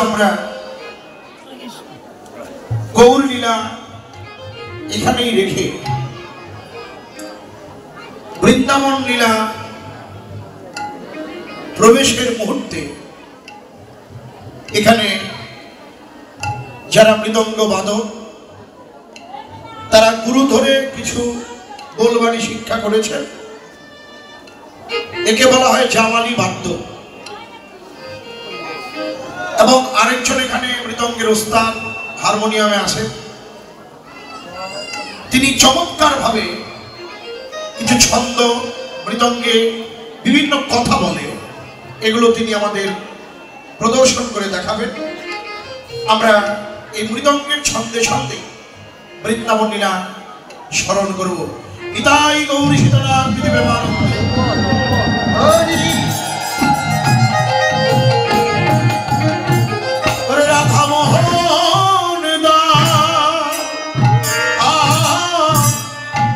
আমরা গৌর লীলা এখানেই রেখে বৃন্দাবন লীলা প্রবেশের মুহূর্তে এখানে যারা মৃদঙ্গ বাদক তারা গুরু ধরে কিছু বলবাণী শিক্ষা করেছেন। একে বলা হয় জামালি বাদ্য। এবং আরেকজন এখানে মৃদঙ্গের ওস্তাদ হারমোনিয়ামে আছেন, তিনি চমৎকার ভাবে কিছু ছন্দ মৃদঙ্গে বিভিন্ন কথা বলে, এগুলো তিনি আমাদের প্রদর্শন করে দেখাবেন। আমরা এই মৃদঙ্গের ছন্দে ছন্দে বৃন্দাবন লীলা স্মরণ করব। নিতাই গৌরী সীতারাম রাধা মোহন দাস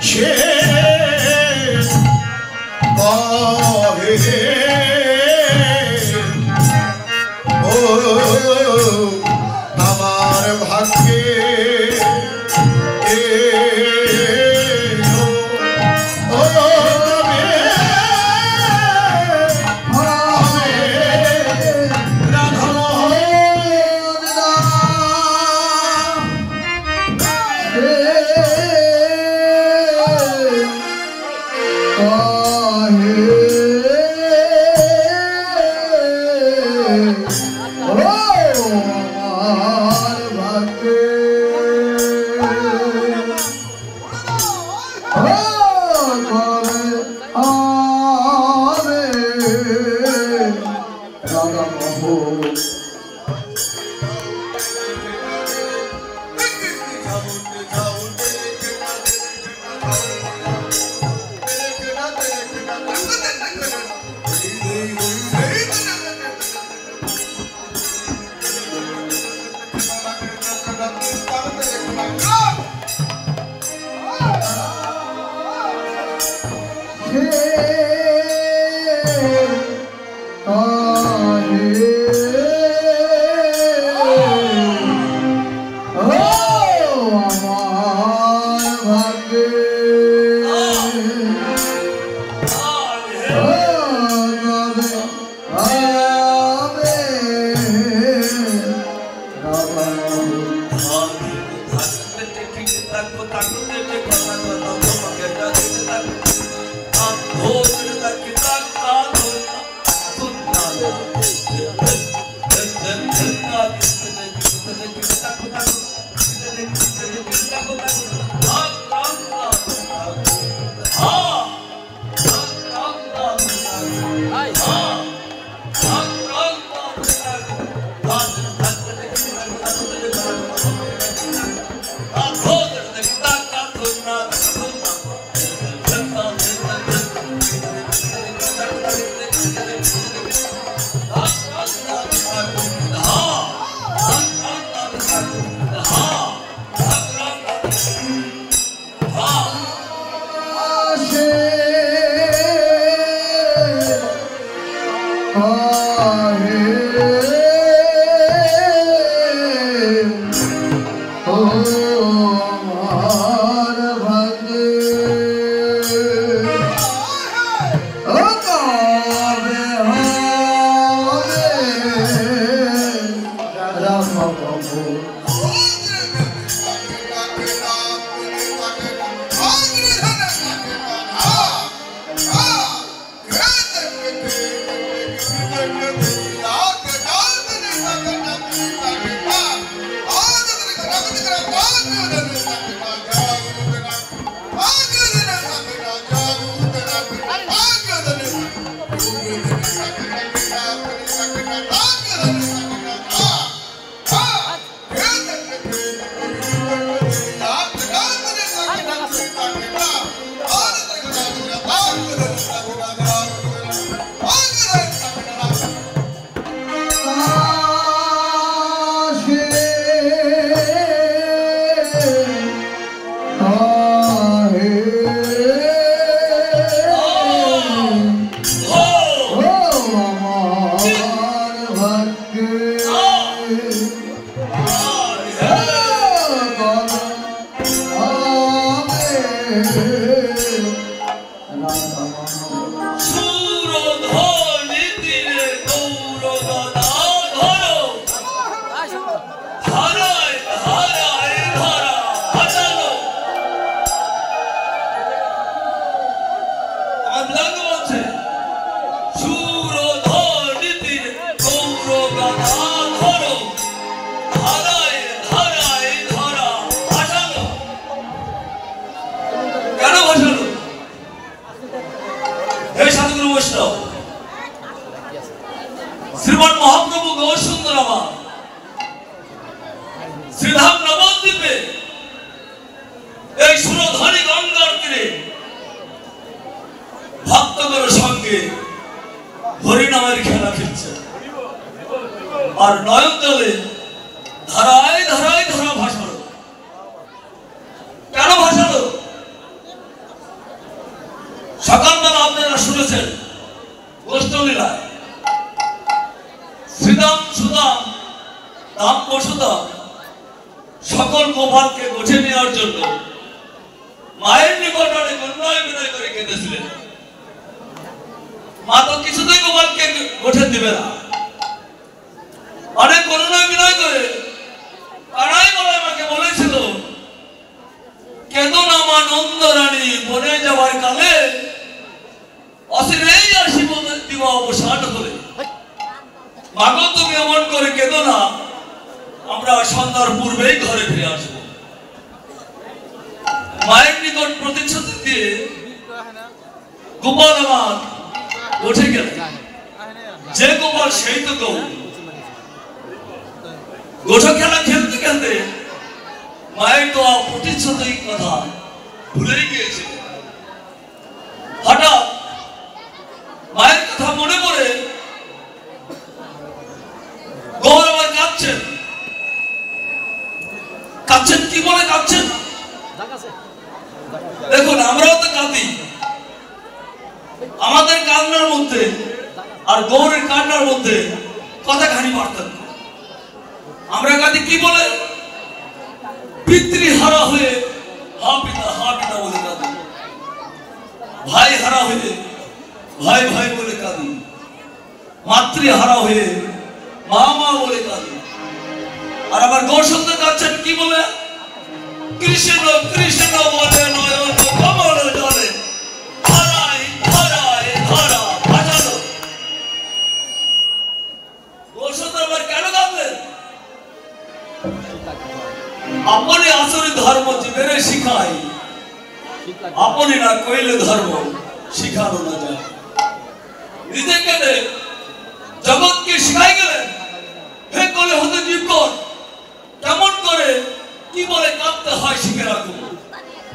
সে আমার ভাগ্যে শ্রীমান মহাপ্রভু গৌরসুন্দরামা শ্রীধাম নবদ্বীপে এই সুরধনী গঙ্গার তীরে ভক্তগণের সঙ্গে হরিনামের খেলা খেলছে আর নয়ন জলে ধারায় ধারায় ধারা ভাসালো। কেন ভাসালো? সকালবেলা আপনারা শুনেছেন গোষ্ঠলীলায় শ্রীদাম সুদাম দাম বসুদাম সকল গোপালকে গোছে নেওয়ার জন্য মায়ের নিকট অনেক অনুনয় বিনয় করে কেঁদেছিলেন। মা তো কিছুতেই গোপালকে গোছে দিবে না। অনেক অনুনয় বিনয় করে কানাই বলে আমাকে বলেছিল, কেঁদো না মা নন্দ রানী, বনে যাওয়ার কালে অসিরেই আসিব দিব অবসান হলে। মাগো তুমি এমন করে কেঁদো না, আমরা সন্ধ্যার পূর্বেই ঘরে ফিরে আসব। মায়ের নিকট প্রতিশ্রুতি দিয়ে গোপাল আমার উঠে গেল। যে গোপাল সেই তো গৌ। গোঠা খেলা খেলতে খেলতে মায়ের তো প্রতিশ্রুতি কথা ভুলেই গিয়েছে। হঠাৎ মায়ের কথা মনে পড়ে গৌর আমার কাঁদছেন। কাঁদছেন কি বলে কাঁদছেন? দেখুন, আমরাও তো কাঁদি। আমাদের কান্নার মধ্যে আর গৌরের কান্নার মধ্যে কতখানি পার্থক্য। আমরা কাঁদি কি বলে? পিতৃহারা হয়ে হা পিতা বলে কাঁদি। ভাই হারা হয়ে ভাই ভাই বলে কাঁদি। মাতৃহারা হয়ে মা মা বলে কাঁদি। আর আবার গৌরসুন্দর কাঁদছেন কি বলে? কৃষ্ণ কৃষ্ণ বলে নয়ন কমল জলে ধারায় ধারায় ধারা ভাসালো। গৌরসুন্দর আবার কেন কাঁদলেন? আপনি আসরি ধর্ম জীবনে শিখাই, আপনি না কইলে ধর্ম শিখানো না যায়। নিজে কেঁদে জগৎকে শিখাই গেলেন। হে কলে হতে জীবন কেমন করে কি বলে কাঁদতে হয় শিখে রাখুন।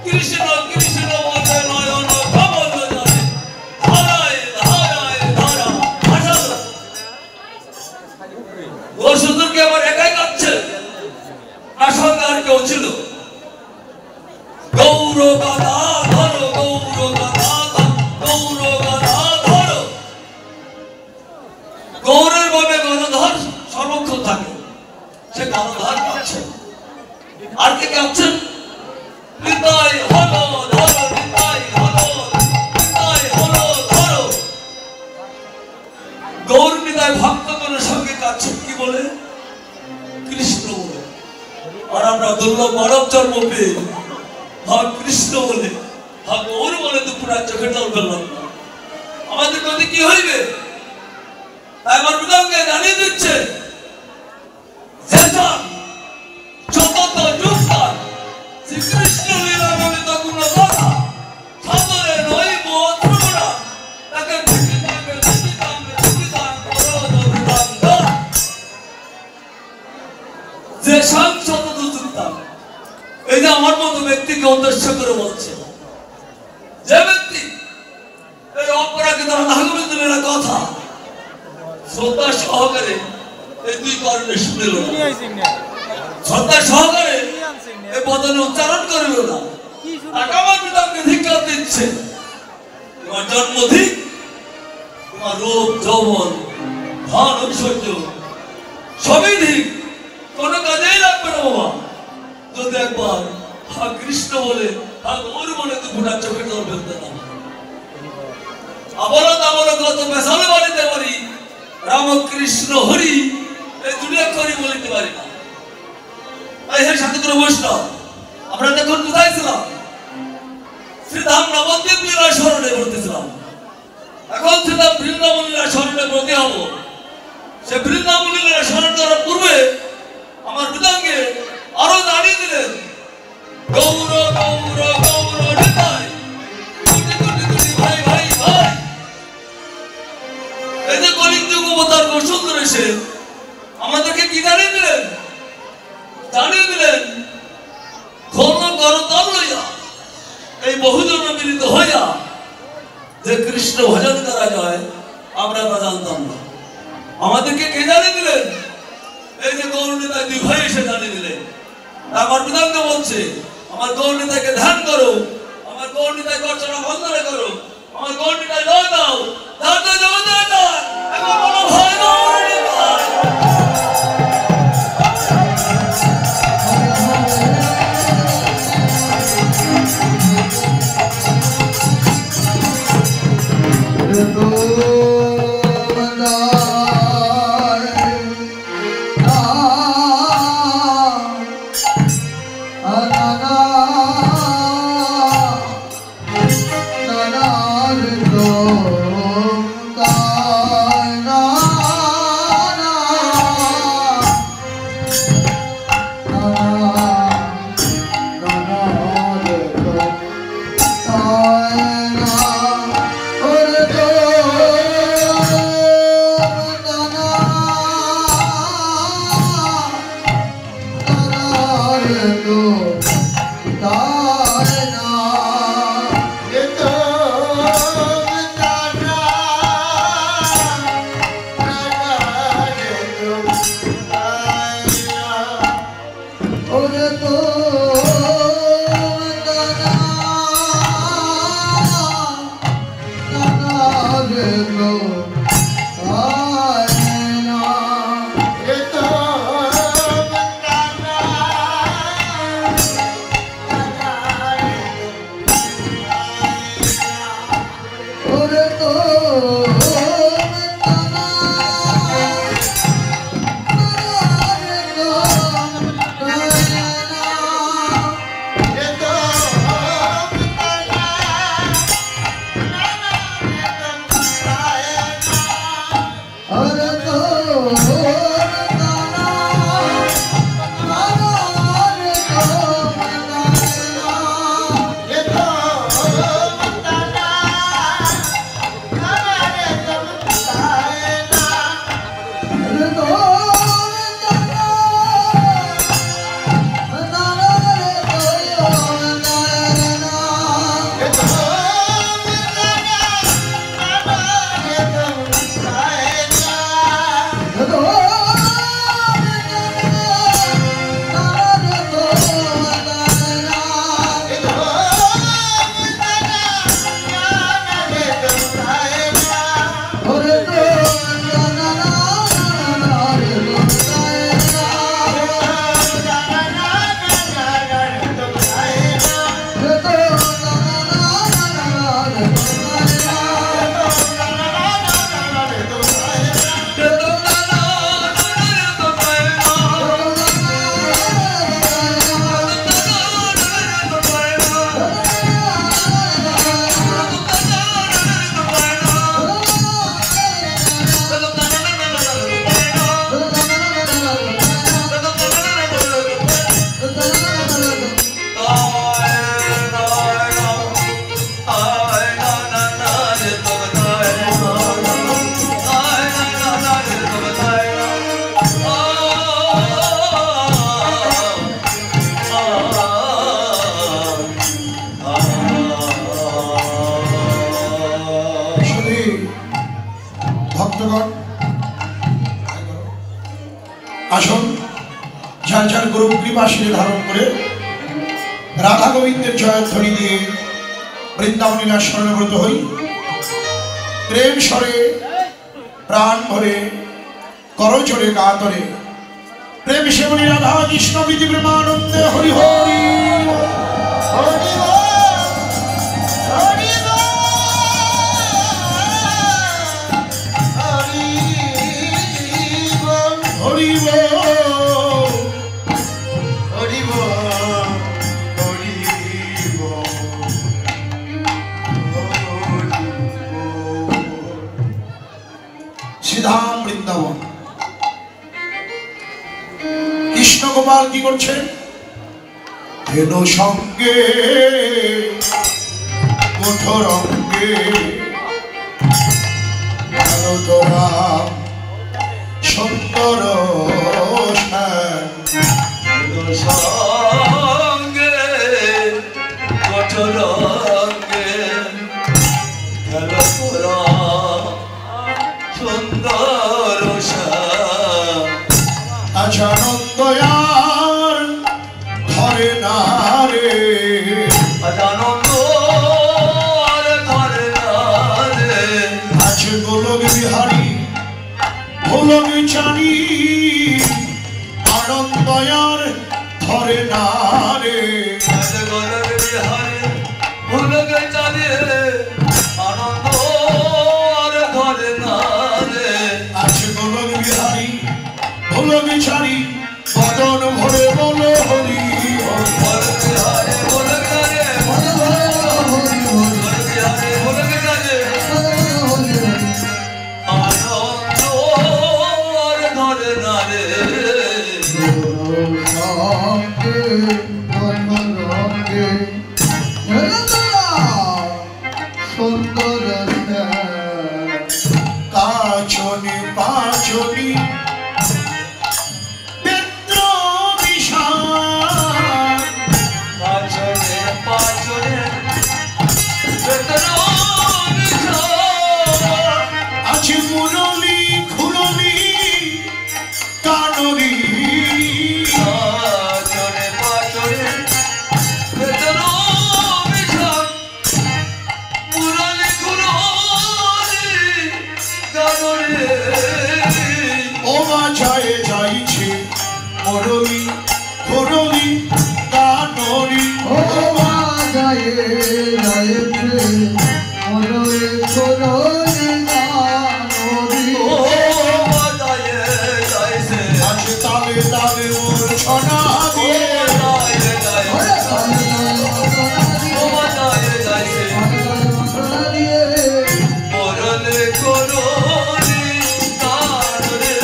কৃষ্ণ কৃষ্ণ বলে নয়ন কমল জলে ধারায় ধারায় ধারা ভাসালো। গৌরসুন্দরকে আবার একাই কাঁদছে না সঙ্গে আর কেউ ছিল? গৌর গাধা ধরো গৌর গাধা গৌর গাধা ধরো। গৌরের ভাবে গণধর সর্বক্ষণ থাকে, সে গণধর কাঁদছে। আর কে কাঁদছেন? নিতাই হলো ধরো নিতাই হলো ধরো। গৌর নিতাই ভক্তগণের সঙ্গে কাঁদছেন কি বলে? কৃষ্ণ বলে। আর আমরা দুর্লভ মানব জন্ম পেয়ে ভাগ কৃষ্ণ বলে ভাগ গৌর বলে দুপুরা চোখের জল ফেললাম না। আমাদের মধ্যে কি হইবে? তাই আমার মৃদঙ্গে জানিয়ে দিচ্ছে শ্রীকৃষ্ণ লীলা বলিত গুণ কথা সাদরে নইব ধ্রুবরা তাকে যে সংসদ দুর্তাম। এই যে আমার মতো ব্যক্তিকে উদ্দেশ্য করে বলছে, যে ব্যক্তি এই অপরাকে তারা ভাগবত কথা শ্রদ্ধা সহকারে এই দুই কারণে শুনিল না, শ্রদ্ধা সহকারে এই বদনে উচ্চারণ করিল না। আমার পিতাকে ধিক্কার দিচ্ছে। তোমার জন্ম ধিক, তোমার রূপ যৌবন ধন ঐশ্বর্য সবই ধিক। স্পেশাল বলিতে পারি রামকৃষ্ণ হরি এই দুনিয়া করি বলিতে পারি না। তাই হে শান্তিপুর বৈষ্ণব, আমরা দেখুন কোথায় ছিলাম? শ্রীধাম নবদ্বীপ লীলা স্মরণে বলতেছিলাম। এখন শ্রীধাম বৃন্দাবন লীলা স্মরণে বলতে হবো। সে বৃন্দাবন লীলা স্মরণ করার পূর্বে আমার হৃদয়কে আরো দাঁড়িয়ে দিলেন গৌর গৌর গৌর নিতাই, কোটি কোটি কোটি ভাই ভাই ভাই। এই যে কলিযুগ অবতার বসুন্ধরা এসে আমাদেরকে কি জানিয়ে দিলেন? জানিয়ে দিলেন ঘন করতাল লইয়া এই বহুজন মিলিত হইয়া যে কৃষ্ণ ভজন করা যায় আমরা তা জানতাম না। আমাদেরকে কে জানিয়ে দিলেন? এই যে গৌরনিতাই দুই ভাই এসে জানিয়ে দিলেন। আমার বিধানকে বলছে আমার গৌরনিতাইকে ধ্যান করো, আমার গৌরনিতাই অর্চনা বন্দনা করো, আমার গৌরনিতাই লয় দাও, ধার্য জগতের দান এবং বলো ভাই গৌরনিতাই। আসুন ঝাল ঝাল গুরু কৃপা শিরে ধারণ করে রাধা গোবিন্দের জয়ধ্বনি দিয়ে বৃন্দাবন লীলা স্মরণব্রত হই। প্রেম স্বরে প্রাণ ভরে করজোরে গাতরে প্রেম সেবনী রাধা কৃষ্ণ বিধি প্রেমানন্দে হরি হরি হরি গোপাল কি করছে? ধেনু সঙ্গে কঠোর অঙ্গে ভালো তোরা সুন্দর সঙ্গে কঠোর অঙ্গে ভালো তোরা সুন্দর আনন্দয়ার ধরে না রে, আনন্দ আর ধরে না রে। আছে গোলক বিহারী গোলক চানি আনন্দয়ার ধরে না রে, আছে গোলক বিহারী গোলক চানি আনন্দ আর ধরে না রে। আছে গোলক বিহারী গোলক চানি বদন ভরে বলো হরি গোলক বিহারী গোলক চানি বদন ভরে হরি গোলক বিহারী গোলক চানি আনন্দ আর ধরে না রে। কাচনি পাচনি বেত্র বিষাদ পাচনে পাচনে বেতন বিষাদ আছে মুরলি খুরলি কানরি পাচনে পাচনে বেতন বিষাদ মুরলি খুরলি গানরে ও বাজায় যাইছে মুরলি খুরলি কানরি ও বাজায় যাইছে মুরলি খুরলি গানরি। ও বাজায়ে যাইছে আছে তালে তালে ওর ছনা দিয়ে বাজায়ে যাইছে ও বাজায়ে যাইছে মরলে করলি কানরে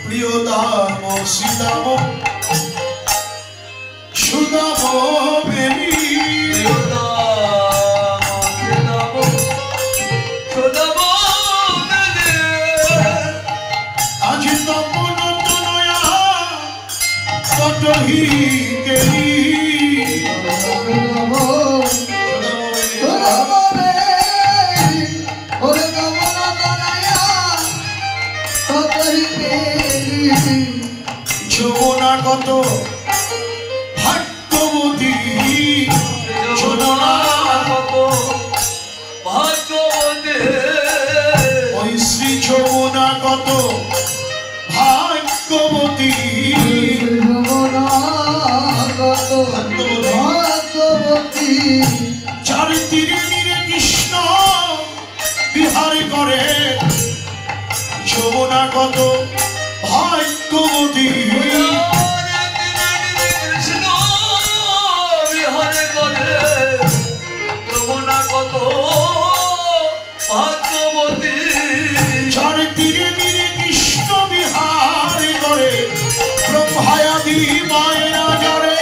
প্রিয় দাম সীতাম সুদাম বেনি আজি তপন তনয়া কটহি কেলি যমুনা কত ভাগ্যবতী যমুনা ওই শ্রী যমুনা কত ভাগ্যবতী চার তীরে তীরে কৃষ্ণ বিহারি করে যমুনা কত ভাগ্যবতী চার তীরে তীরে কৃষ্ণ বিহারি করে ব্রহ্মায়াদি মায়েরা জরে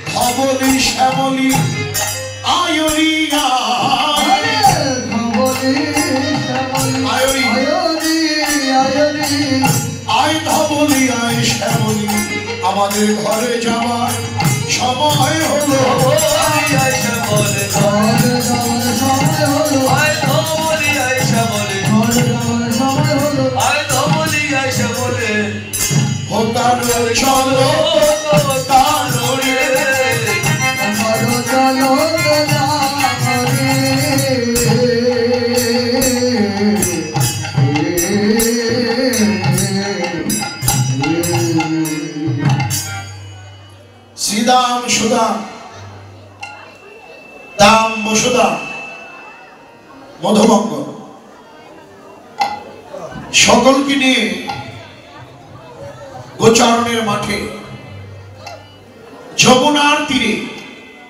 ধবলি শ্যামলি আয়রি আয় ধবলি আয় শ্যামলি আমাদের ঘরে যাওয়ার সময় হলো হোতানো চলো তানো রে শ্রীদাম সুদাম দাম বসুদাম মধুভঙ্গ সকলকে নিয়ে গোচারণের মাঠে যমুনার তীরে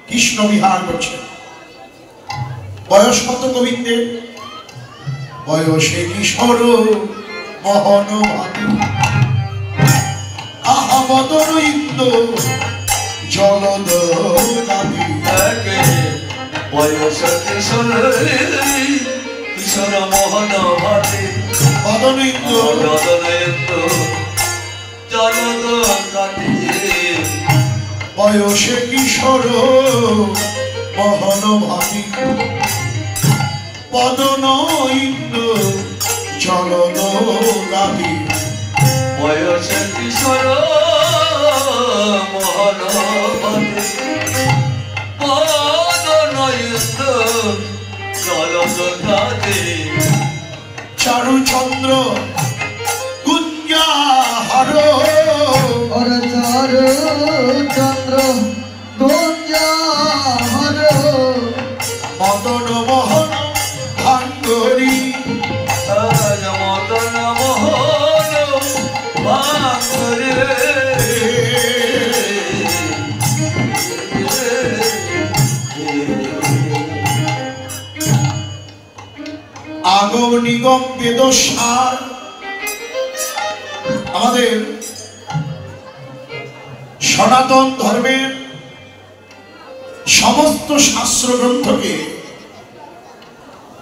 কৃষ্ণ বিহার করছে। বয়স কত গোবিন্দের? বয়সে কিশোর মোহন ভাবি, আহা মদন ইন্দ্র জলদ গাভী। বয়স কিশোর কিশোর মোহন ভাবি, মদন ইন্দ্র জলদ গাভী। বয়সে কিশোর মোহন ভাবি, পদন ইন্দ্র জলদ গাভী। বয়সে কিশোর মোহন ভাবি, পদন ইন্দ্র জলদ গাভী। চারুচন্দ্র গুঞ্জাহার, ওরে চারুচন্দ্র গুঞ্জাহার, মদন মোহন ভাঙ্গরি। মদন মোহন ভাঙ্গরি। আগম নিগম বেদ সার, আমাদের সনাতন ধর্মের সমস্ত শাস্ত্র গ্রন্থকে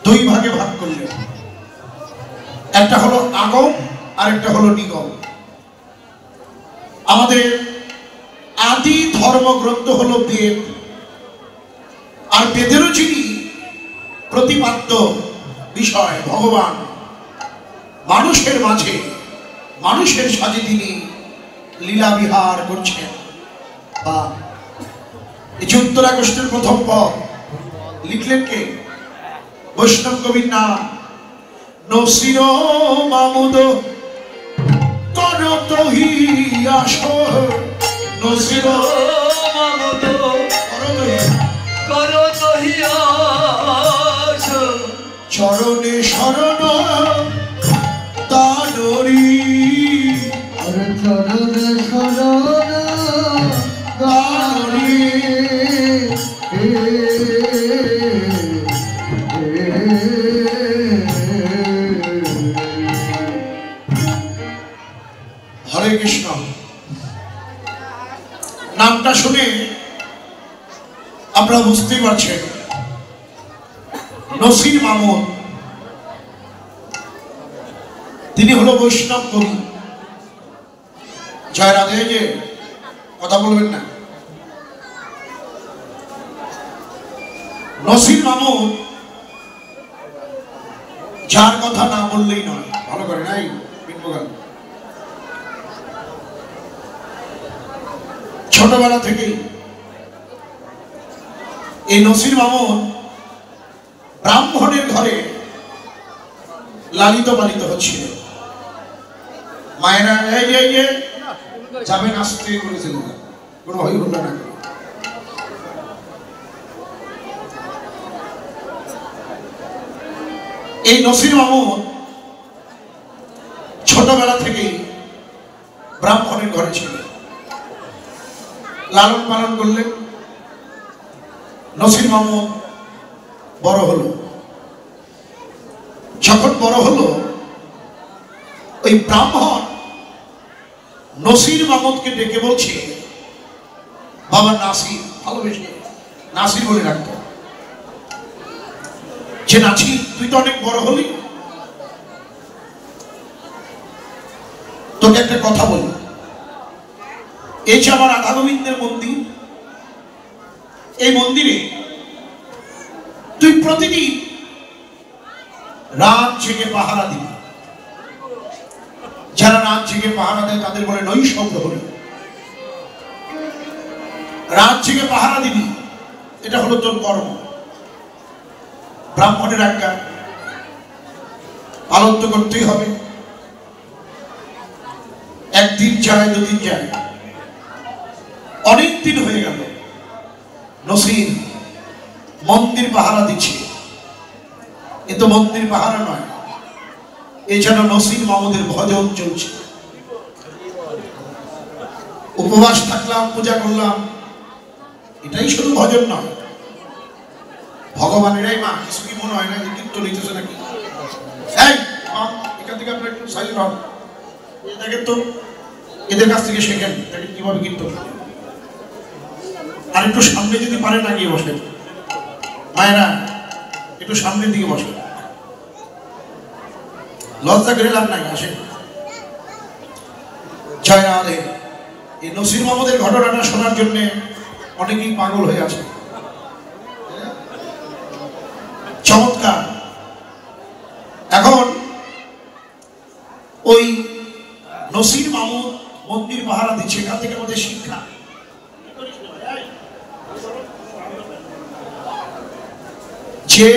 দুই ভাগে ভাগ করলেন। একটা হলো আগম আর একটা হলো নিগম। আমাদের আদি ধর্মগ্রন্থ হলো বেদ, আর বেদেরও যিনি প্রতিপাদ্য বিষয় ভগবান, মানুষের মাঝে মানুষের সাথে তিনি লীলা বিহার করছেন। বা এই 14 আগস্টের প্রথম পদ লিখলেন কে? বৈষ্ণব কবির নাম নসির মামুদ করতহি আস। নসির মামুদ করতহি আস। চরণে শরণ তানরি, ওরে চরণে শরণ তানরি। হরে কৃষ্ণ। নামটা শুনে আপনারা বুঝতেই পারছেন নসির মামুদ তিনি হলো বৈষ্ণব কবি। জয় রাধে। যে কথা বলবেন না। নসির মামুদ যার কথা না বললেই নয়। ভালো করে নাই ছোটবেলা থেকেই এই নসির মামুদ ব্রাহ্মণের ঘরে লালিত পালিত হচ্ছিল। মায়েরা যাবেন আসতে বলেছিল, কোনো হই হল না। এই নসির মামুদ ছোটবেলা থেকেই ব্রাহ্মণের ঘরে ছিল। লালন পালন করলেন। নসির মামুদ বড় হলো। যখন বড় হলো, ওই ব্রাহ্মণ নসির মামুদকে ডেকে বলছে, বাবা নাসির, ভালোবেসে নাসির বলে রাখত, যে নাসির তুই তো অনেক বড় হলি, তোকে একটা কথা বলি। এই যে আমার রাধা গোবিন্দের মন্দির, এই মন্দিরে তুই প্রতিদিন রাত জেগে পাহারা দিবি। যারা রাত জেগে পাহারা দেয় তাদের বলে নৈশব প্রহরী। রাত জেগে পাহারা দিবি, এটা হলো তোর কর্ম। ব্রাহ্মণের আজ্ঞা পালন তো করতেই হবে। একদিন যায়, দুদিন যায়, অনেক দিন হয়ে গেল। নসির মন্দির পাহারা দিচ্ছে। এ তো মন্দির পাহারা নয়, এ যেন নসির মামুদের ভজন চলছে। উপবাস থাকলাম, পূজা করলাম, এটাই শুধু ভজন নয়। ভগবানেরাই মা, কিছু কি মনে হয় না যে কীর্তন হইতেছে নাকি? এখান থেকে আপনার একটু সাইলেন্ট হন। এটাকে তো এদের কাছ থেকে শেখেন তাকে কিভাবে কীর্তন। আর একটু সামনে যদি পারে না গিয়ে বসে, মায়েরা একটু সামনের দিকে বসে, লজ্জা করে লাভ নাই, আসে। জয় রাধে। এই নসির মামুদের ঘটনাটা শোনার জন্য অনেকেই পাগল হয়ে আছে। চমৎকার। এখন ওই নসির মামুদ মন্দির পাহারা দিচ্ছে, এখান থেকে আমাদের শিক্ষা। যে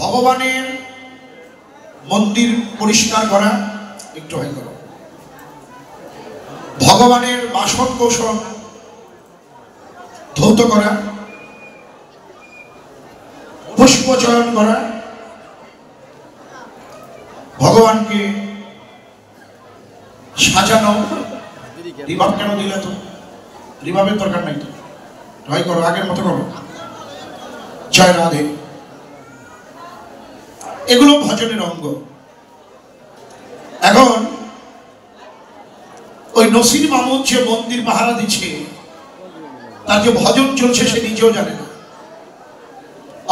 ভগবানের মন্দির পরিষ্কার করা, একটু হয় করো, ভগবানের বাসন কোষণ ধৌত করা, পুষ্পচয়ন করা, ভগবানকে সাজানো। রিভাব কেন দিলে? তো রিভাবের দরকার নাই, তো হয় করো, আগের মতো করো। জয় রাধে। এগুলো ভজনের অঙ্গ। এখন ওই নসির মামুদ যে মন্দির পাহারা দিচ্ছে, তার যে ভজন চলছে সে নিজেও জানে না।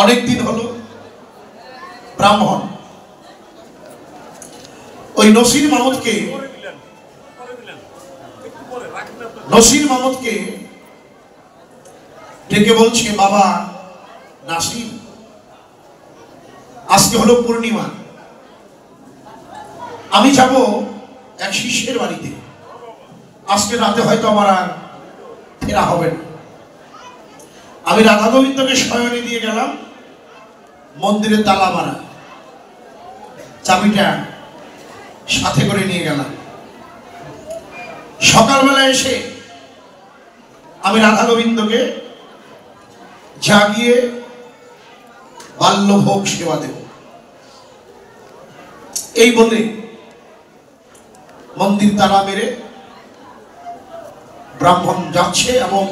অনেকদিন হলো ব্রাহ্মণ ওই নসির মামুদকে ডেকে বলছে, বাবা নাসির, আজকে হলো পূর্ণিমা, আমি যাব এক শিষ্যের বাড়িতে, আজকে রাতে হয়তো আমার আর ফেরা হবে না। আমি রাধা গোবিন্দকে শয়নে দিয়ে গেলাম, মন্দিরের তালা মারা, চাবিটা সাথে করে নিয়ে গেলাম। সকালবেলা এসে আমি রাধা গোবিন্দকে জাগিয়ে বাল্যভোগ সেবা দেব। এই বলে মন্দির তালা মেরে ব্রাহ্মণ যাচ্ছে এবং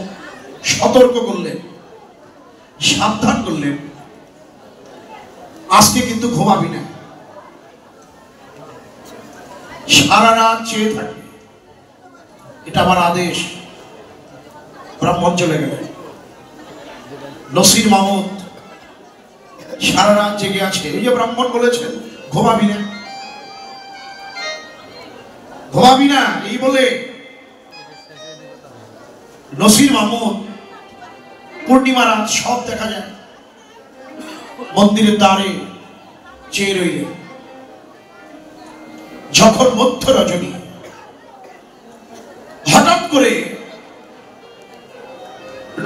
সতর্ক করলেন, সাবধান করলেন, আজকে কিন্তু ঘুমাবি না, সারা রাত চেয়ে থাকবে, এটা আমার আদেশ। ব্রাহ্মণ চলে গেলেন। নসির মামুদ সারা রাত জেগে আছে। এই যে ব্রাহ্মণ বলেছেন ঘুমাবি না, ঘুমাবি না, এই বলে নসির মামুদ পূর্ণিমা রাত সব দেখা যায়, মন্দিরের দ্বারে চেয়ে রইলেন। যখন মধ্য রজনী, হঠাৎ করে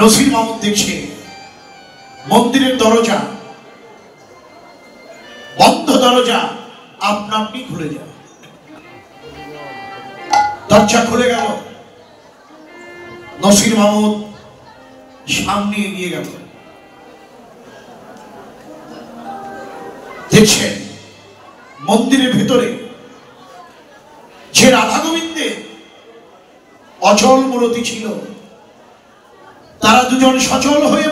নসির মামুদ দেখছে মন্দিরের দরজা, বন্ধ দরজা আপনা আপনি খুলে যায়। দরজা খুলে গেল, নসির মামুদ সামনে এগিয়ে গেল। দেখছেন মন্দিরের ভেতরে যে রাধা গোবিন্দের অচল মূরতি ছিল, তারা দুজন সচল হয়ে